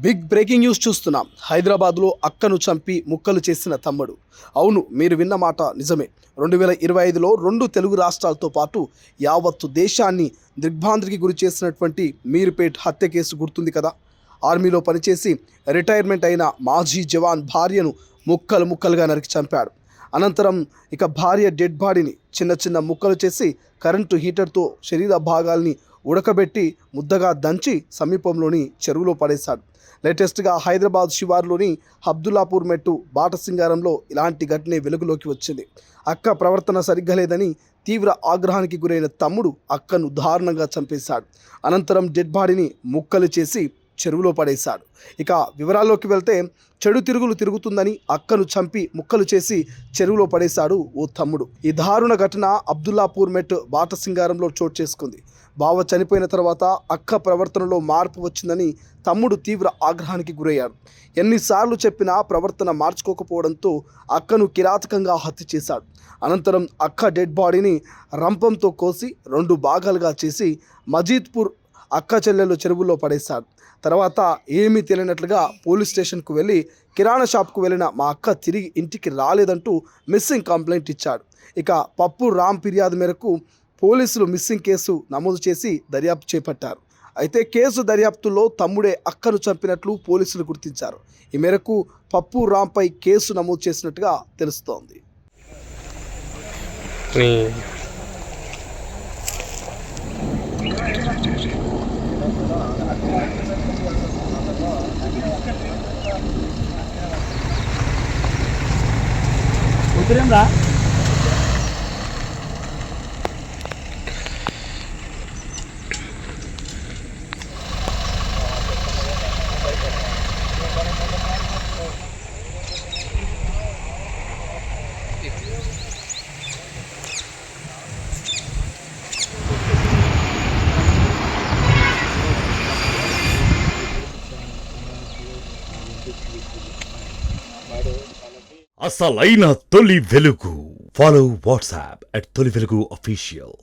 Big breaking news చూస్తున్నాం. హైదరాబాద్లో అక్కను చంపి ముక్కలు చేసిన తమ్ముడు. అవును, మీరు విన్న మాట నిజమే. 2025లో 2 తెలుగు రాష్ట్రాలతో పాటు యావత్తు దేశాన్ని దిగ్భ్రాంతికి గురి చేసినటువంటి మీర్పేట్ హత్య కేసు గుర్తుంది కదా. ఆర్మీలో పనిచేసి రిటైర్మెంట్ అయిన మాజీ జవాన్ భార్యను ముక్కలు ముక్కలుగా నరికి చంపాడు. అనంతరం భార్య డెడ్ బాడీని చిన్న చిన్న ముక్కలు చేసి కరెంటు హీటర్తో శరీర భాగాల్ని ఉడకబెట్టి ముద్దగా దంచి సమీపంలోని చెరువులో పడేశాడు. లేటెస్ట్గా హైదరాబాద్ శివార్లోని అబ్దుల్లాపూర్ మెట్టు బాటసింగారంలో ఇలాంటి ఘటనే వెలుగులోకి వచ్చింది. అక్క ప్రవర్తన సరిగ్గా లేదని తీవ్ర ఆగ్రహానికి గురైన తమ్ముడు అక్కను దారుణంగా చంపేశాడు. అనంతరం డెడ్ బాడీని ముక్కలు చేసి చెరువులో పడేశాడు. వివరాల్లోకి వెళ్తే, చెడు తిరుగులు తిరుగుతుందని అక్కను చంపి ముక్కలు చేసి చెరువులో పడేశాడు ఓ తమ్ముడు. ఈ దారుణ ఘటన అబ్దుల్లాపూర్ మెట్ బాటసింగారంలో చోటు చేసుకుంది. బావ చనిపోయిన తర్వాత అక్క ప్రవర్తనలో మార్పు వచ్చిందని తమ్ముడు తీవ్ర ఆగ్రహానికి గురయ్యాడు. ఎన్నిసార్లు చెప్పినా ప్రవర్తన మార్చుకోకపోవడంతో అక్కను కిరాతకంగా హత్య చేశాడు. అనంతరం అక్క డెడ్ బాడీని రంపంతో కోసి 2 భాగాలుగా చేసి మజీద్పూర్ అక్క చెల్లెలు చెరువులో పడేశాడు. తర్వాత ఏమీ తెలియనట్లుగా పోలీస్ స్టేషన్కు వెళ్ళి కిరాణా షాప్కు వెళ్ళిన మా అక్క తిరిగి ఇంటికి రాలేదంటూ మిస్సింగ్ కంప్లైంట్ ఇచ్చాడు. పప్పు రామ్ ఫిర్యాదు మేరకు పోలీసులు మిస్సింగ్ కేసు నమోదు చేసి దర్యాప్తు చేపట్టారు. అయితే కేసు దర్యాప్తులో తమ్ముడే అక్కను చంపినట్లు పోలీసులు గుర్తించారు. ఈ మేరకు పప్పు రాంపై కేసు నమోదు చేసినట్టుగా తెలుస్తోంది. అసలైన తొలి వెలుగు. ఫాలో వాట్సాప్ @తొలి వెలుగు official.